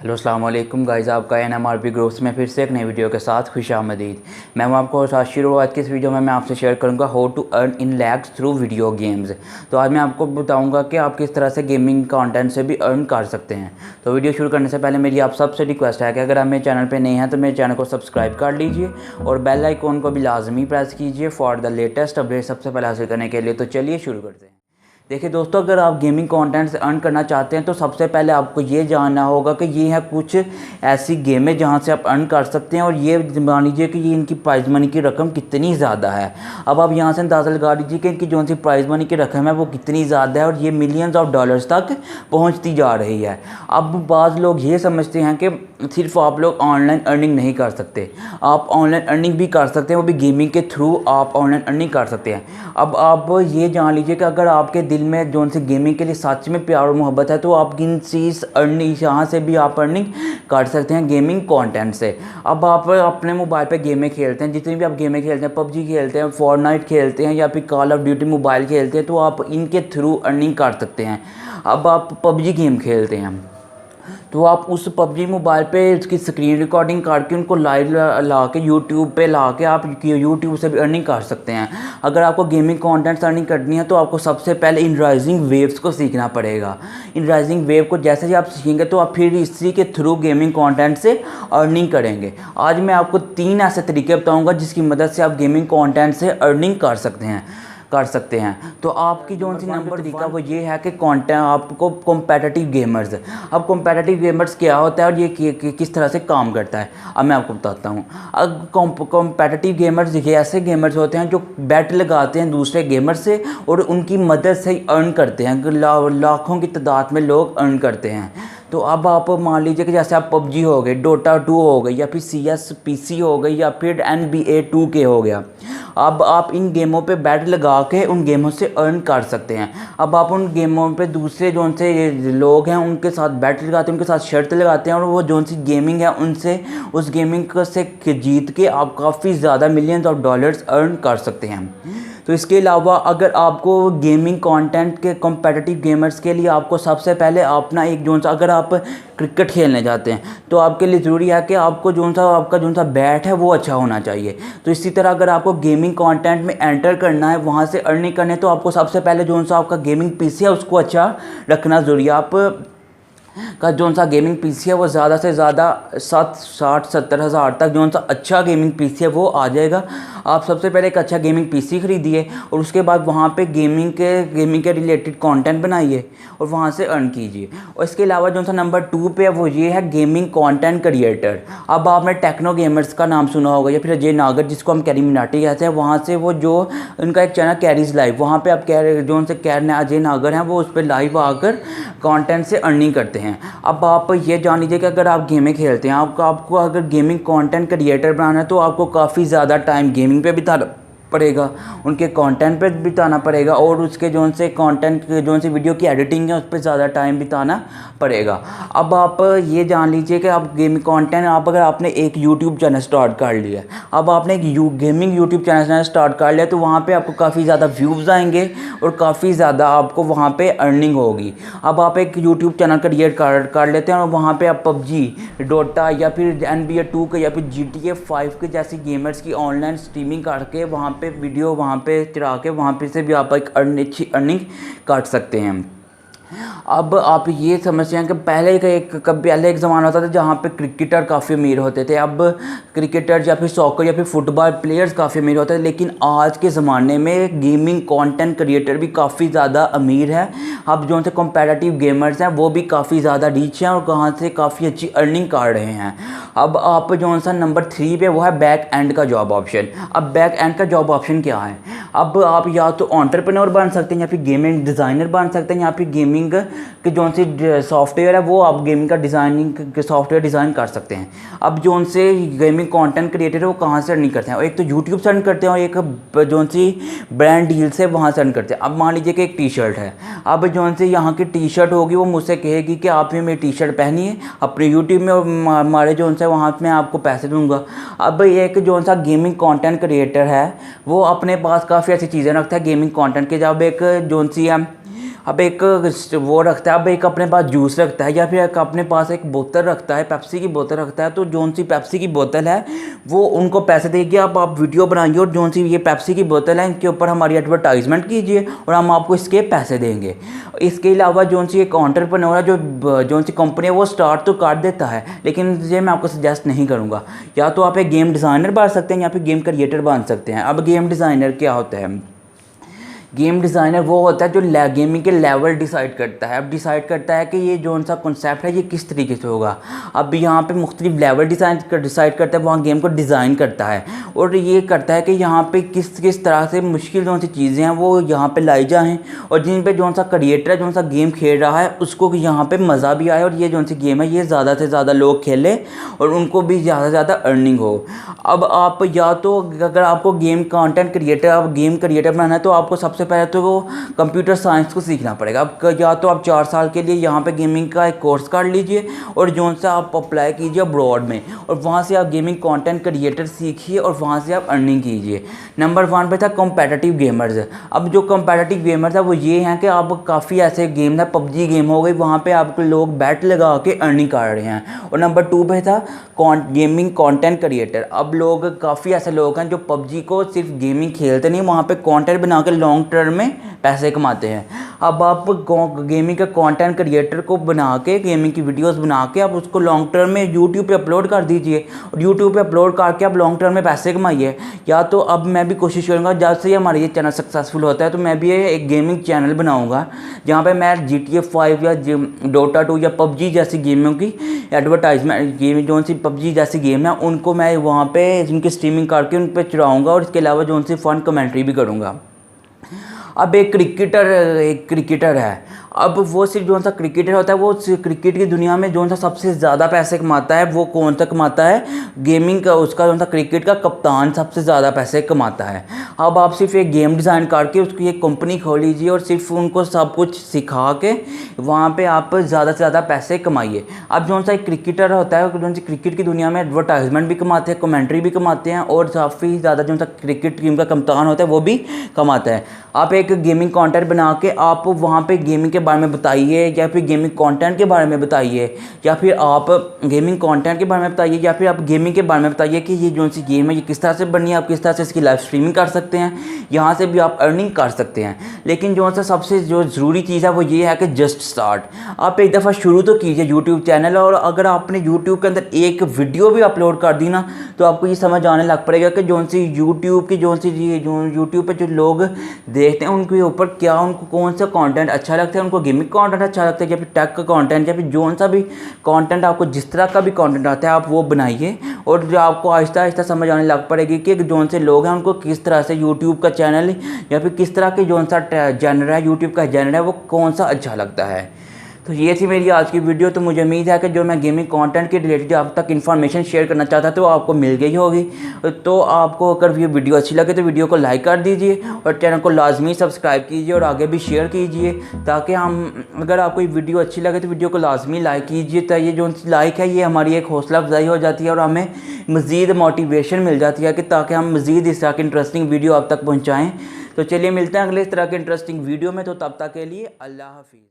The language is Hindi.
हेलो अस्सलाम वालेकुम गाइस, आपका NMRP ग्रुप्स में फिर से एक नई वीडियो के साथ खुशामदीद। मैं हूं आपको शाशिर और आज की इस वीडियो में मैं आपसे शेयर करूंगा how to earn in lakhs through video games. तो आज मैं आपको बताऊंगा कि आप किस तरह से गेमिंग कंटेंट से भी अर्न कर सकते हैं। तो वीडियो शुरू करने से पहले मेरी आप सबसे रिक्वेस्ट है कि अगर आप मेरे चैनल पर नए हैं तो मेरे चैनल को सब्सक्राइब कर लीजिए और बेल आइकॉन को भी लाजमी प्रेस कीजिए फॉर द लेटेस्ट अपडेट सबसे पहले हासिल करने के लिए। तो चलिए शुरू करते हैं। देखिए दोस्तों, अगर आप गेमिंग कंटेंट से अर्न करना चाहते हैं तो सबसे पहले आपको ये जानना होगा कि ये है कुछ ऐसी गेमें जहां से आप अर्न कर सकते हैं और ये मान लीजिए कि ये इनकी प्राइज़ मनी की रकम कितनी ज़्यादा है। अब आप यहां से अंदाज़ा लगा लीजिए कि इनकी जो सी प्राइज़ मनी की रकम है वो कितनी ज़्यादा है और ये मिलियंस ऑफ डॉलर्स तक पहुँचती जा रही है। अब बाज़ लोग ये समझते हैं कि सिर्फ आप लोग ऑनलाइन अर्निंग नहीं कर सकते, आप ऑनलाइन अर्निंग भी कर सकते हैं, वो भी गेमिंग के थ्रू आप ऑनलाइन अर्निंग कर सकते हैं। अब आप ये जान लीजिए कि अगर आपके दिल में जो से गेमिंग के लिए सच में प्यार और मोहब्बत है तो आप किन चीज़ अर्निंग यहाँ से भी आप अर्निंग कर सकते हैं गेमिंग कंटेंट से। अब आप अपने मोबाइल पे गेमें खेलते हैं, जितनी भी आप गेमें खेलते हैं, पबजी खेलते हैं, फोर्टनाइट खेलते हैं या फिर कॉल ऑफ ड्यूटी मोबाइल खेलते हैं, तो आप इनके थ्रू अर्निंग कर सकते हैं। अब आप पबजी गेम खेलते हैं तो आप उस पबजी मोबाइल पे उसकी स्क्रीन रिकॉर्डिंग करके उनको लाइव ला के यूट्यूब पे ला के आप यूट्यूब से भी अर्निंग कर सकते हैं। अगर आपको गेमिंग कंटेंट्स अर्निंग करनी है तो आपको सबसे पहले इन राइजिंग वेव्स को सीखना पड़ेगा। इन राइजिंग वेव को जैसे ही आप सीखेंगे तो आप फिर इसी के थ्रू गेमिंग कंटेंट से अर्निंग करेंगे। आज मैं आपको 3 ऐसे तरीके बताऊँगा जिसकी मदद से आप गेमिंग कॉन्टेंट से अर्निंग कर सकते हैं। तो आपकी जो सी नंबर तरीका वो ये है कि कंटेंट आपको कॉम्पिटिटिव गेमर्स। अब कॉम्पिटिटिव गेमर्स क्या होता है और ये किस तरह से काम करता है, अब मैं आपको बताता हूँ। अब कॉम्पिटिटिव गेमर्स ये ऐसे गेमर्स होते हैं जो बैट लगाते हैं दूसरे गेमर से और उनकी मदद से ही अर्न करते हैं। लाखों की तादाद में लोग अर्न करते हैं। तो अब आप मान लीजिए कि जैसे आप पबजी हो गए, डोटा 2 हो गई या फिर CSPC हो गई या फिर NBA 2K हो गया। अब आप इन गेमों पे बैट लगा के उन गेमों से अर्न कर सकते हैं। अब आप उन गेमों पे दूसरे जो से लोग हैं उनके साथ बैट लगाते हैं, उनके साथ शर्त लगाते हैं और वो जो सी गेमिंग है उनसे उस गेमिंग से जीत के आप काफ़ी ज़्यादा मिलियंस ऑफ डॉलर्स अर्न कर सकते हैं। तो इसके अलावा अगर आपको गेमिंग कंटेंट के कॉम्पिटिटिव गेमर्स के लिए आपको सबसे पहले अपना एक अगर आप क्रिकेट खेलने जाते हैं तो आपके लिए ज़रूरी है कि आपको आपका बैट है वो अच्छा होना चाहिए। तो इसी तरह अगर आपको गेमिंग कंटेंट में एंटर करना है, वहाँ से अर्निंग करनी है, तो आपको सबसे पहले आपका गेमिंग PC है उसको अच्छा रखना ज़रूरी है। आप का गेमिंग PC है वो ज़्यादा से ज़्यादा 60-70 हज़ार तक अच्छा गेमिंग PC है वो आ जाएगा। आप सबसे पहले एक अच्छा गेमिंग PC खरीदिए और उसके बाद वहाँ पे गेमिंग के रिलेटेड कंटेंट बनाइए और वहाँ से अर्न कीजिए। और इसके अलावा नंबर 2 पे है वो ये है गेमिंग कंटेंट क्रिएटर। अब आपने टेक्नो गेमर्स का नाम सुना होगा या फिर अजय नागर जिसको हम कैरी मिनाटी कहते हैं, वहाँ से वो जो उनका एक चैनल कैरीज लाइव, वहाँ पर आप अजय नागर हैं वो उस पर लाइव आकर कॉन्टेंट से अर्निंग करते हैं। अब आप ये जान लीजिए कि अगर आप गेमें खेलते हैं, आपको अगर गेमिंग कंटेंट क्रिएटर बनाना है तो आपको काफ़ी ज़्यादा टाइम गेमिंग पे बिताना पड़ेगा, उनके कंटेंट पे बिताना पड़ेगा और उसके से कंटेंट सी वीडियो की एडिटिंग है उस पर ज़्यादा टाइम बिताना पड़ेगा। अब आप ये जान लीजिए कि आप गेमिंग कंटेंट अगर आपने एक यूट्यूब चैनल स्टार्ट कर लिया, अब आपने एक गेमिंग यूट्यूब चैनल स्टार्ट कर लिया तो वहाँ पे आपको काफ़ी ज़्यादा व्यूज़ आएंगे और काफ़ी ज़्यादा आपको वहाँ पे अर्निंग होगी। अब आप एक यूट्यूब चैनल क्रिएट कर लेते हैं और वहाँ पे आप पबजी, डोटा या फिर NBA 2 के या फिर GTA 5 के जैसी गेमर्स की ऑनलाइन स्ट्रीमिंग करके वहाँ पे वीडियो वहाँ पे चढ़ा के वहाँ पे से भी आप एक अच्छी अर्निंग कर सकते हैं। अब आप ये समझते हैं कि पहले एक ज़माना होता था जहाँ पे क्रिकेटर काफ़ी अमीर होते थे। अब क्रिकेटर या फिर सॉकर या फिर फुटबॉल प्लेयर्स काफ़ी अमीर होते थे, लेकिन आज के ज़माने में गेमिंग कंटेंट क्रिएटर भी काफ़ी ज़्यादा अमीर है। अब से कॉम्पिटिटिव गेमर्स हैं वो भी काफ़ी ज़्यादा रीच हैं और कहाँ से काफ़ी अच्छी अर्निंग कर रहे हैं। अब आप नंबर 3 पे वो है बैक एंड का जॉब ऑप्शन। अब बैक एंड का जॉब ऑप्शन क्या है? अब आप या तो एंटरप्रेन्योर बन सकते हैं या फिर गेमिंग डिज़ाइनर बन सकते हैं या फिर गेमिंग कि सी सॉफ्टवेयर है वो आप गेमिंग का डिज़ाइनिंग के सॉफ्टवेयर डिज़ाइन कर सकते हैं। अब से गेमिंग कंटेंट क्रिएटर है वो कहाँ से अर्निंग करते हैं? एक तो यूट्यूब से अर्न करते हैं और एक सी ब्रांड डील से वहाँ से अर्न करते हैं। अब मान लीजिए कि एक टी-शर्ट है, अब से यहाँ की टी-शर्ट होगी वो मुझसे कहेगी कि आप मेरी टी-शर्ट पहनिए अपने यूट्यूब में और हमारे से वहाँ मैं आपको पैसे दूंगा। अब एक सा गेमिंग कंटेंट क्रिएटर है वो अपने पास काफ़ी ऐसी चीज़ें रखता है गेमिंग कंटेंट के। जब एक सी है अब एक वो रखता है, अब एक अपने पास जूस रखता है या फिर एक अपने पास एक बोतल रखता है, पेप्सी की बोतल रखता है। तो जोन सी पेप्सी की बोतल है वो उनको पैसे देगी, अब आप वीडियो बनाइए और जोन सी ये पेप्सी की बोतल है इनके ऊपर हमारी एडवर्टाइजमेंट कीजिए और हम आपको इसके पैसे देंगे। इसके अलावा जोन सी एक एंटरप्रेन्योर है जो जोन सी कंपनी है वो स्टार्ट तो कर देता है, लेकिन ये मैं आपको सजेस्ट नहीं करूँगा। या तो आप एक गेम डिज़ाइनर बन सकते हैं या फिर गेम क्रिएटर बन सकते हैं। अब गेम डिज़ाइनर क्या होता है? गेम डिज़ाइनर वो होता है जो गेमिंग के लेवल डिसाइड करता है। अब डिसाइड करता है कि ये जोन सा कॉन्सेप्ट है ये किस तरीके से होगा। अब यहाँ पे मुख्तलिफ लेवल डिसाइड करता है, वहाँ गेम को डिज़ाइन करता है और ये करता है कि यहाँ पे किस किस तरह से मुश्किल जोन सी चीज़ें हैं वो यहाँ पे लाई जाएँ और जिन पे जोन सा क्रिएटर है जोन सा गेम खेल रहा है उसको यहाँ पे मज़ा भी आए और ये जोन सी गेम है ये ज़्यादा से ज़्यादा लोग खेलें और उनको भी ज़्यादा से ज़्यादा अर्निंग हो। अब आप या तो अगर आपको गेम कंटेंट क्रिएटर आप गेम क्रिएटर बनाना है तो आपको सबसे पहले तो वो कंप्यूटर साइंस को सीखना पड़ेगा। अब या तो आप 4 साल के लिए यहाँ पे गेमिंग का एक कोर्स कर लीजिए और जोन से आप अप्लाई कीजिए अब्रॉड में और वहाँ से आप गेमिंग कंटेंट क्रिएटर सीखिए और वहाँ से आप अर्निंग कीजिए। नंबर 1 पे था कॉम्पिटिटिव गेमर्स। अब जो कॉम्पिटिटिव गेमर्स है वो ये हैं कि आप काफ़ी ऐसे गेम है, पबजी गेम हो गई, वहाँ पे आपको लोग बैट लगा के अर्निंग कर रहे हैं। और नंबर 2 पे था गेमिंग कंटेंट क्रिएटर। अब लोग काफ़ी ऐसे लोग हैं जो पबजी को सिर्फ गेमिंग खेलते नहीं, वहाँ पे कंटेंट बना के लॉन्ग टर्म में पैसे कमाते हैं। अब आप गेमिंग का कंटेंट क्रिएटर को बना के गेमिंग की वीडियोस बना के आप उसको लॉन्ग टर्म में यूट्यूब पे अपलोड कर दीजिए और यूट्यूब पे अपलोड करके आप लॉन्ग टर्म में पैसे कमाइए। या तो अब मैं भी कोशिश करूँगा जब से हमारा ये चैनल सक्सेसफुल होता है तो मैं भी एक गेमिंग चैनल बनाऊँगा जहाँ पे मैं GTA 5 या Dota 2 या PUBG जैसी गेमों की एडवर्टाइजमेंट गेम जो सी PUBG जैसी गेम है उनको मैं वहाँ पे उनकी स्ट्रीमिंग करके उन पर चढ़ाऊँगा और इसके अलावा जो उनसे फ़न कमेंट्री भी करूँगा। अब एक क्रिकेटर है। अब वो सिर्फ जो सा क्रिकेटर होता है वो क्रिकेट की दुनिया में जो सा सबसे ज़्यादा पैसे कमाता है वो कौन सा कमाता है? गेमिंग का उसका जो सा क्रिकेट का कप्तान सबसे ज़्यादा पैसे कमाता है। अब आप सिर्फ एक गेम डिज़ाइन करके उसकी एक कंपनी खोल लीजिए और सिर्फ उनको सब कुछ सिखा के वहाँ पे आप ज़्यादा से ज़्यादा पैसे कमाइए। अब जो सा एक क्रिकेटर होता है जो सा क्रिकेट की दुनिया में एडवर्टाइजमेंट भी कमाते हैं, कमेंट्री भी कमाते हैं और काफ़ी ज़्यादा जो सा क्रिकेट टीम का कप्तान होता है वो भी कमाता है। आप एक गेमिंग कंटेंट बना के आप वहाँ पे गेमिंग के बारे में बताइए या फिर गेमिंग कंटेंट के बारे में बताइए या फिर आप गेमिंग कंटेंट के बारे में बताइए या फिर आप गेमिंग के बारे में बताइए कि ये जो सी गेम है ये किस तरह से बनी है, आप किस तरह से इसकी लाइव स्ट्रीमिंग कर सकते हैं, यहाँ से भी आप अर्निंग कर सकते हैं। लेकिन जो सा सबसे जो ज़रूरी चीज़ है वो ये है कि जस्ट स्टार्ट। आप एक दफ़ा शुरू तो कीजिए यूट्यूब चैनल और अगर आपने यूट्यूब के अंदर एक वीडियो भी अपलोड कर दी ना तो आपको ये समझ आने लग पड़ेगा कि जो सी यूट्यूब की जो यूट्यूब पर जो लोग देखते हैं उनके ऊपर क्या उनको कौन सा कंटेंट अच्छा लगता है, उनको गेमिंग कंटेंट अच्छा लगता है या फिर टेक का कंटेंट या फिर जोन सा भी कंटेंट आपको जिस तरह का भी कंटेंट आता है आप वो बनाइए और जो आपको आहिस्ता आहिस्ता समझ आने लग पड़ेगी कि जोन से लोग हैं उनको किस तरह से यूट्यूब का चैनल या फिर किस तरह के जोन सा जनर है यूट्यूब का जनर है वो कौन सा अच्छा लगता है। तो ये थी मेरी आज की वीडियो। तो मुझे उम्मीद है कि जो मैं गेमिंग कंटेंट के रिलेटेड आप तक इन्फॉर्मेशन शेयर करना चाहता था तो आपको मिल गई होगी। तो आपको अगर ये वीडियो अच्छी लगे तो वीडियो को लाइक कर दीजिए और चैनल को लाजमी सब्सक्राइब कीजिए और आगे भी शेयर कीजिए ताकि हम अगर आपको ये वीडियो अच्छी लगे तो वीडियो को लाजमी लाइक कीजिए। तो ये जो लाइक है ये हमारी एक हौसला अफजाई हो जाती है और हमें मज़ीद मोटिवेशन मिल जाती है कि ताकि हम मज़ीद इस तरह की इंटरेस्टिंग वीडियो आप तक पहुँचाएँ। तो चलिए मिलते हैं अगले इस तरह के इंटरेस्टिंग वीडियो में। तो तब तक के लिए अल्लाह हाफिज़।